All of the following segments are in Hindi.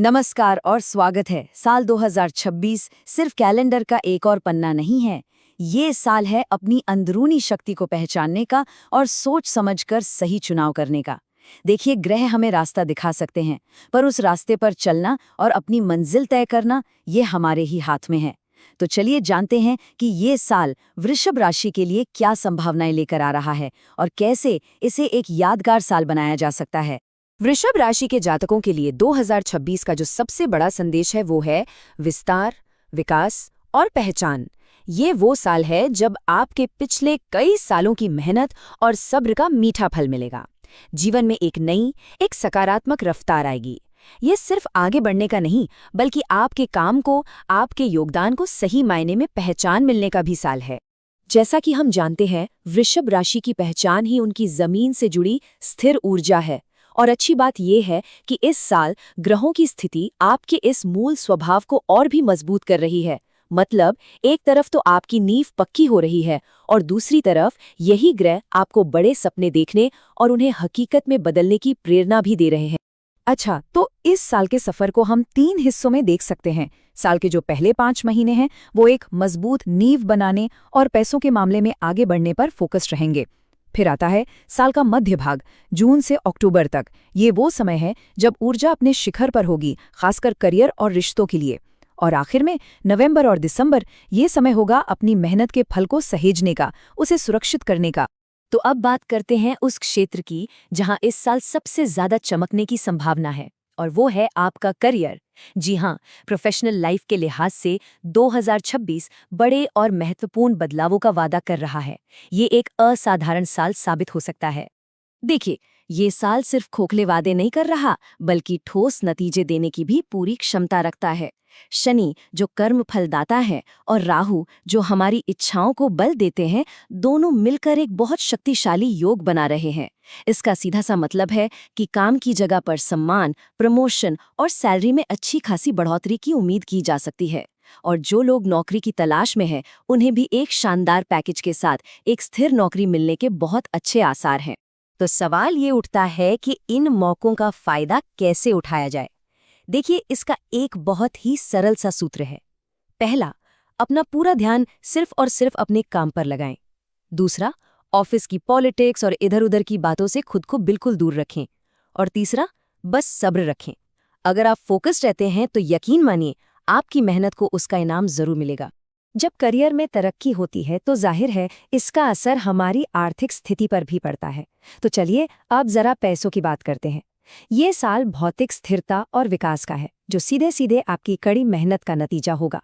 नमस्कार और स्वागत है। साल 2026 सिर्फ कैलेंडर का एक और पन्ना नहीं है। ये साल है अपनी अंदरूनी शक्ति को पहचानने का और सोच समझकर सही चुनाव करने का। देखिए, ग्रह हमें रास्ता दिखा सकते हैं, पर उस रास्ते पर चलना और अपनी मंजिल तय करना ये हमारे ही हाथ में है। तो चलिए जानते हैं कि ये साल वृषभ राशि के लिए क्या संभावनाएं लेकर आ रहा है और कैसे इसे एक यादगार साल बनाया जा सकता है। वृषभ राशि के जातकों के लिए 2026 का जो सबसे बड़ा संदेश है वो है विस्तार, विकास और पहचान। ये वो साल है जब आपके पिछले कई सालों की मेहनत और सब्र का मीठा फल मिलेगा। जीवन में एक सकारात्मक रफ्तार आएगी। ये सिर्फ आगे बढ़ने का नहीं, बल्कि आपके काम को, आपके योगदान को सही मायने में पहचान मिलने का भी साल है। जैसा कि हम जानते हैं, वृषभ राशि की पहचान ही उनकी जमीन से जुड़ी स्थिर ऊर्जा है। और अच्छी बात यह है कि इस साल ग्रहों की स्थिति आपके इस मूल स्वभाव को और भी मजबूत कर रही है। मतलब, एक तरफ तो आपकी नींव पक्की हो रही है और दूसरी तरफ यही ग्रह आपको बड़े सपने देखने और उन्हें हकीकत में बदलने की प्रेरणा भी दे रहे हैं। अच्छा, तो इस साल के सफर को हम 3 हिस्सों में देख सकते हैं। साल के जो पहले 5 महीने हैं वो एक मजबूत नींव बनाने और पैसों के मामले में आगे बढ़ने पर फोकस रहेंगे। फिर आता है साल का मध्य भाग, जून से अक्टूबर तक। ये वो समय है जब ऊर्जा अपने शिखर पर होगी, खासकर करियर और रिश्तों के लिए। और आखिर में नवंबर और दिसंबर, ये समय होगा अपनी मेहनत के फल को सहेजने का, उसे सुरक्षित करने का। तो अब बात करते हैं उस क्षेत्र की जहां इस साल सबसे ज्यादा चमकने की संभावना है, और वो है आपका करियर। जी हाँ, प्रोफेशनल लाइफ के लिहाज से 2026 बड़े और महत्वपूर्ण बदलावों का वादा कर रहा है। ये एक असाधारण साल साबित हो सकता है। देखिए, ये साल सिर्फ खोखले वादे नहीं कर रहा, बल्कि ठोस नतीजे देने की भी पूरी क्षमता रखता है। शनि, जो कर्म फलदाता है, और राहु, जो हमारी इच्छाओं को बल देते हैं, दोनों मिलकर एक बहुत शक्तिशाली योग बना रहे हैं। इसका सीधा सा मतलब है कि काम की जगह पर सम्मान, प्रमोशन और सैलरी में अच्छी खासी बढ़ोतरी की उम्मीद की जा सकती है। और जो लोग नौकरी की तलाश में हैं, उन्हें भी एक शानदार पैकेज के साथ एक स्थिर नौकरी मिलने के बहुत अच्छे आसार हैं। तो सवाल ये उठता है कि इन मौकों का फायदा कैसे उठाया जाए। देखिए, इसका एक बहुत ही सरल सा सूत्र है। पहला, अपना पूरा ध्यान सिर्फ और सिर्फ अपने काम पर लगाएं। दूसरा, ऑफिस की पॉलिटिक्स और इधर-उधर की बातों से खुद को बिल्कुल दूर रखें। और तीसरा, बस सब्र रखें। अगर आप फोकस्ड रहते हैं तो यकीन मानिए, आपकी मेहनत को उसका इनाम जरूर मिलेगा। जब करियर में तरक्की होती है तो जाहिर है इसका असर हमारी आर्थिक स्थिति पर भी पड़ता है। तो चलिए अब जरा पैसों की बात करते हैं। ये साल भौतिक स्थिरता और विकास का है, जो सीधे सीधे आपकी कड़ी मेहनत का नतीजा होगा।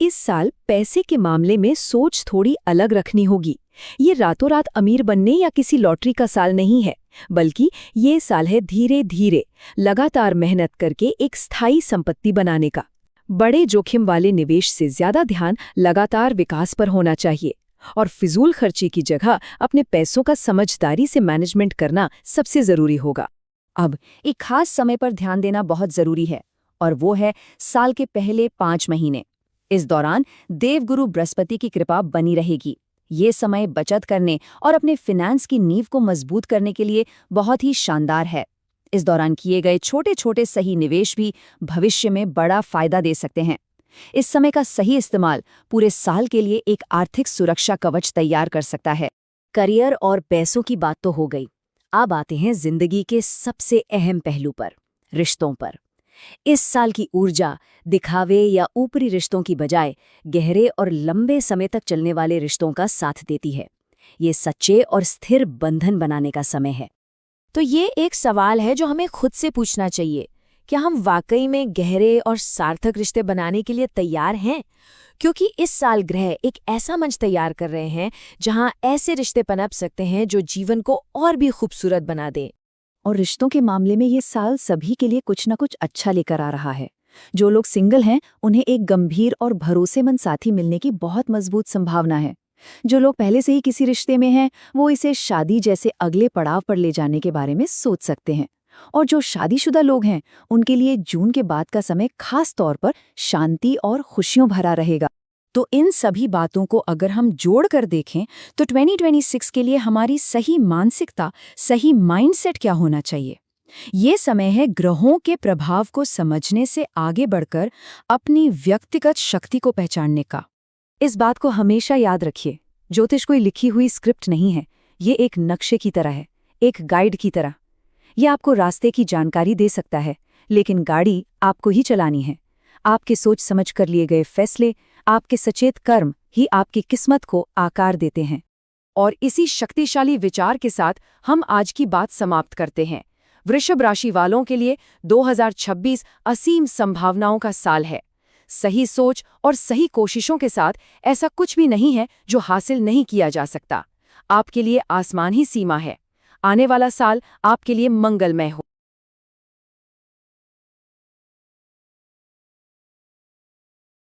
इस साल पैसे के मामले में सोच थोड़ी अलग रखनी होगी। ये रातों रात अमीर बनने या किसी लॉटरी का साल नहीं है, बल्कि ये साल है धीरे धीरे लगातार मेहनत करके एक स्थायी संपत्ति बनाने का। बड़े जोखिम वाले निवेश से ज्यादा ध्यान लगातार विकास पर होना चाहिए, और फिजूल खर्ची की जगह अपने पैसों का समझदारी से मैनेजमेंट करना सबसे जरूरी होगा। अब एक खास समय पर ध्यान देना बहुत जरूरी है, और वो है साल के पहले 5 महीने। इस दौरान देवगुरु बृहस्पति की कृपा बनी रहेगी। ये समय बचत करने और अपने फिनेंस की नींव को मजबूत करने के लिए बहुत ही शानदार है। इस दौरान किए गए छोटे छोटे सही निवेश भी भविष्य में बड़ा फायदा दे सकते हैं। इस समय का सही इस्तेमाल पूरे साल के लिए एक आर्थिक सुरक्षा कवच तैयार कर सकता है। करियर और पैसों की बात तो हो गई। अब आते हैं जिंदगी के सबसे अहम पहलू पर, रिश्तों पर। इस साल की ऊर्जा दिखावे या ऊपरी रिश्तों की बजाय गहरे और लंबे समय तक चलने वाले रिश्तों का साथ देती है। ये सच्चे और स्थिर बंधन बनाने का समय है। तो ये एक सवाल है जो हमें खुद से पूछना चाहिए, क्या हम वाकई में गहरे और सार्थक रिश्ते बनाने के लिए तैयार हैं? क्योंकि इस साल ग्रह एक ऐसा मंच तैयार कर रहे हैं जहां ऐसे रिश्ते पनप सकते हैं जो जीवन को और भी खूबसूरत बना दें। और रिश्तों के मामले में ये साल सभी के लिए कुछ न कुछ अच्छा लेकर आ रहा है। जो लोग सिंगल हैं, उन्हें एक गंभीर और भरोसेमंद साथी मिलने की बहुत मजबूत संभावना है। जो लोग पहले से ही किसी रिश्ते में हैं, वो इसे शादी जैसे अगले पड़ाव पर ले जाने के बारे में सोच सकते हैं। और जो शादीशुदा लोग हैं, उनके लिए जून के बाद का समय खास तौर पर शांति और खुशियों भरा रहेगा। तो इन सभी बातों को अगर हम जोड़कर देखें तो 2026 के लिए हमारी सही मानसिकता, सही माइंडसेट क्या होना चाहिए? ये समय है ग्रहों के प्रभाव को समझने से आगे बढ़कर अपनी व्यक्तिगत शक्ति को पहचानने का। इस बात को हमेशा याद रखिए, ज्योतिष कोई लिखी हुई स्क्रिप्ट नहीं है, ये एक नक्शे की तरह है, एक गाइड की तरह। ये आपको रास्ते की जानकारी दे सकता है, लेकिन गाड़ी आपको ही चलानी है। आपके सोच समझ कर लिए गए फैसले, आपके सचेत कर्म ही आपकी किस्मत को आकार देते हैं। और इसी शक्तिशाली विचार के साथ हम आज की बात समाप्त करते हैं। वृषभ राशि वालों के लिए 2026 असीम संभावनाओं का साल है। सही सोच और सही कोशिशों के साथ ऐसा कुछ भी नहीं है जो हासिल नहीं किया जा सकता। आपके लिए आसमान ही सीमा है। आने वाला साल आपके लिए मंगलमय हो।